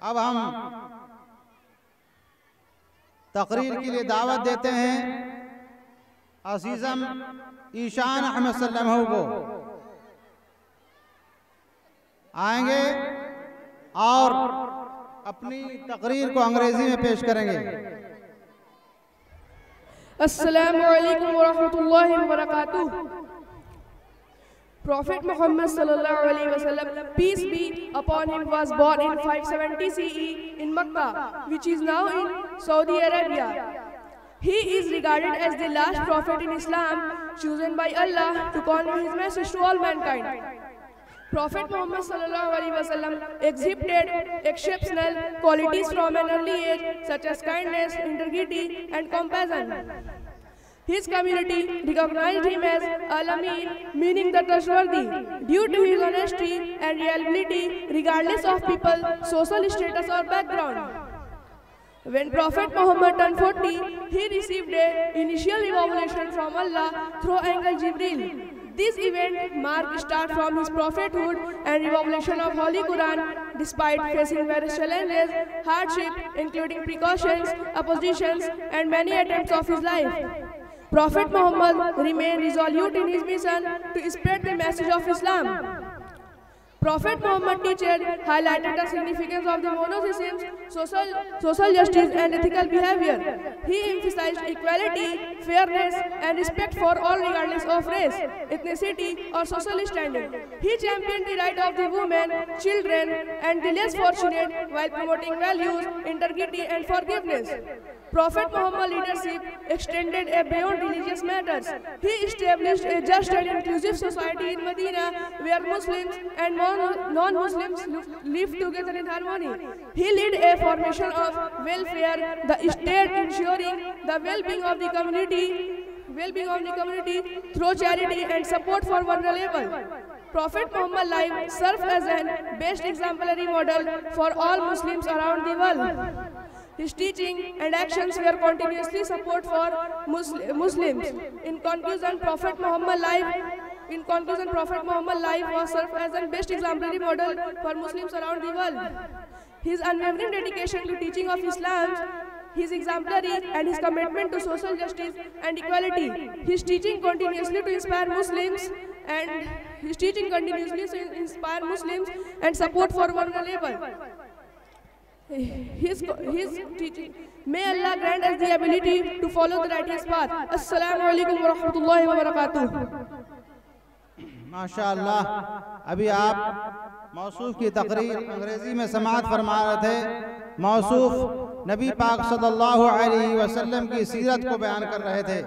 अब हम तकरीर के लिए दावत देते हैं अजीज़म ईशान अहमद सल्लल्लाहु को। आएंगे और अपनी तकरीर को अंग्रेजी में पेश करेंगे। अस्सलामु अलैकुम व रहमतुल्लाहि व बरकातुहू। Prophet Muhammad sallallahu alaihi wasallam, peace be upon him, was born in 570 CE in Makkah, which is now in Saudi Arabia. He is regarded as the last prophet in Islam, chosen by Allah to convey his message to all mankind. Prophet Muhammad sallallahu alaihi wasallam exhibited exceptional qualities from an early age, such as kindness, integrity, and compassion. His community recognized him as Al-Amin, meaning the trustworthy, due to his honesty and reliability regardless of people's social status or background. When Prophet Muhammad turned 40, he received an initial revelation from Allah through Angel Jibreel. This event marked start from his prophethood and revelation of Holy Quran, despite facing various challenges, hardship, including precautions, oppositions, and many attempts of his life. Prophet Muhammad remained resolute in his mission to spread the message of Islam. Prophet Muhammad's teaching highlighted the significance of the monotheism, social justice, and ethical behavior. He emphasized equality, fairness, and respect for all regardless of race, ethnicity, or social standing. He championed the right of the women, children, and the less fortunate while promoting values, integrity, and forgiveness. Prophet Muhammad's leadership extended beyond religious matters. He established a just and inclusive society in Medina where Muslims and non-Muslims live together in harmony. He led a formation of welfare, the state ensuring the well-being of the community through charity and support for vulnerable. Prophet Muhammad's life served as an best exemplary model for all Muslims around the world. His teaching and actions were continuously support for Muslims. In conclusion, Prophet Muhammad's life was served as a best exemplary model for Muslims around the world. His unwavering dedication to teaching of Islam, his exemplary and his commitment to social justice and equality. His teaching continuously to inspire Muslims and support for vulnerable. His teaching. May Allah grant us the ability to follow the righteous path. Assalamu alaikum wa rahmatullahi wa barakatuh. माशाअल्लाह, अभी आप मौसूफ की तकरीर अंग्रेजी में समाअत फरमा रहे थे। मौसूफ नबी पाक सल्लल्लाहु अलैहि वसल्लम की सीरत को बयान कर रहे थे।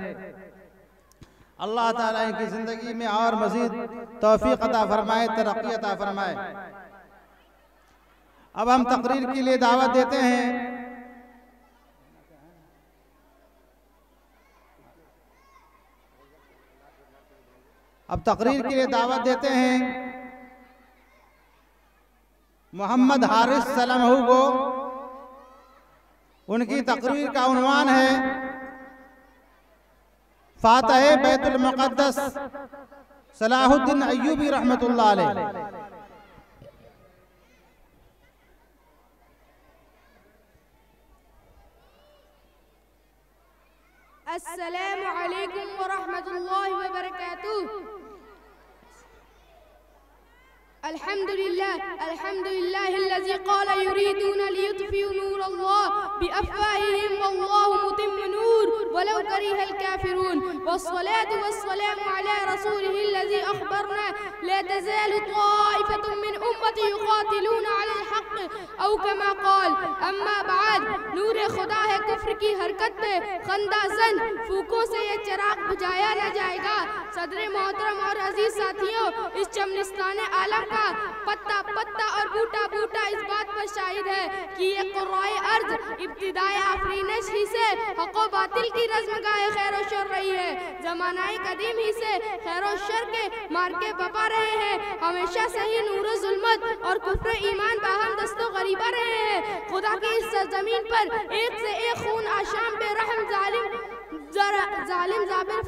अल्लाह ताला इनकी ज़िंदगी में और मज़ीद तौफीक अता फरमाए, तरक्की अता फरमाए। अब हम तकरीर के लिए दावत देते हैं मोहम्मद हारिस सलामहू को। उनकी तकरीर का उन्वान है फातिह बैतुल मुक़द्दस सलाहुद्दीन अय्यूबी रहमतुल्लाह अलैह। अस्सलामु अलैकुम व रहमतुल्लाहि व बरकातुहू। अल्हम्दुलिल्लाहिल्लज़ी क़ाल युरीदूना लियुत्फ़िउ नूरल्लाह बिअफ़वाहिहिम वल्लाहु मुतिम्मु नूर वलौ करिहल काफ़िरून। वस्सलातु वस्सलामु अला रसूलिहिल्लज़ी अख़बरना ला तज़ालु ताइफ़तुम मिन उम्मती युक़ातिलूना अलल हक़्क़ औ कमा क़ाल। अम्मा बाद, नूर खुदा है कुफ्र की हरकत पे खंदा ज़न, फूकों से ये चिराग बुझाया न जाएगा। सदर मोहतरम और अजीज साथियों, इस चमनिस्तान आलम का पत्ता पत्ता और बूटा बूटा इस बात पर शाहिद है कि ये कुर्राए अर्ज़ इब्तिदाए आफरीनश ही से हक़ व बातिल की रज़्मगाह खैर व शर रही है। ज़मानाए कदीम ही से खैर व शर के मार्के बपा रहे हैं। हमेशा से ही नूर ज़ुल्मत और कुफ्र ईमान बाहम दस्तो गरीबा रहे हैं। खुदा की इस सरज़मीन पर एक से एक खून आशाम बेरहम जालिम जालिम जाबिर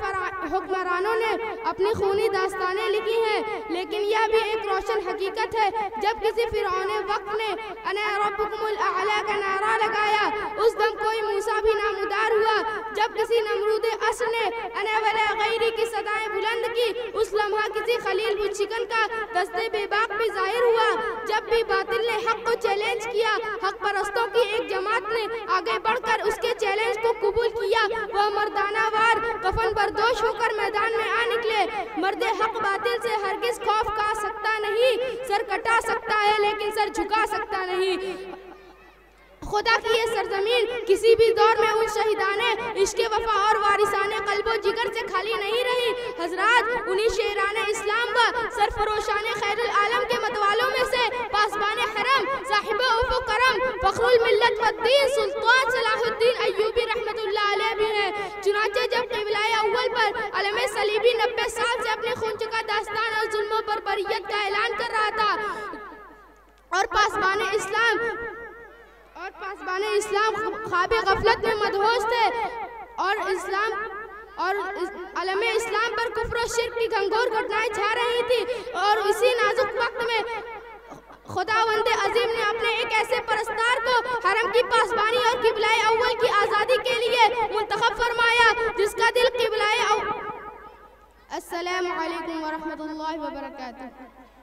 हुक्मरानों ने अपनी खूनी दास्तानें लिखी हैं, लेकिन यह भी एक रोशन हकीकत है, जब किसी फिरौन वक्त ने अना रब्बुकुमुल अअला का नारा लगाया, उस दम कोई मूसा भी नामुदार हुआ। जब किसी नमरूद अस्र ने अना वला गैरी की सदाएं बुलंद की, उस लम्हा किसी खलील बुशिकन का दस्ते बेबाक भी जाहिर हुआ। जब भी बातिल ने हक को चैलेंज किया, हक परस्तों की एक जमात ने आगे बढ़कर उसके चैलेंज को कबूल किया। वह मर्दाना वार कफन बरदोश होकर मैदान में आ निकले। मर्द हक बातिल से हरगिज खौफ खा सकता नहीं, सर कटा सकता है लेकिन सर झुका सकता नहीं। खुदा की ये सरजमीन किसी भी दौर में उन शहीदाने इश्क़ वफा और वारिसाने कल्बो जिगर से खाली नहीं रही। हजरात, उन्हीं शेराने इस्लाम व सरफरोशाने खैरुल आलम के मतवालों में से पासबाने हरम, साहिब उफ़ करम, फ़ख्रुल मिल्लत व दीन सुल्तान सलाहुद्दीन अय्यूबी रहमतुल्लाह अलैह भी हैं। चुनांचे जब क़िबला अव्वल पर अलम सलीबी 90 साल से अपने खून चुका दास्तान और जुल्म पर बरियत का ऐलान कर रहा था और पासबाने इस्लाम ख्वाब गफलत में मदहोश थे और अलम इस्लाम पर कुफ्र और शिर्क की घंघोर घटनाएं छा रही थी। और इसी नाजुक वक्त में खुदावंद अजीम ने अपने एक ऐसे परस्तार को हरम की पासबानी और क़िबला अव्वल की आज़ादी के लिए मुंतखब फरमाया, जिसका दिल क़िबला अस्सलामु अलैकुम व रहमतुल्लाहि व बरकातुहू।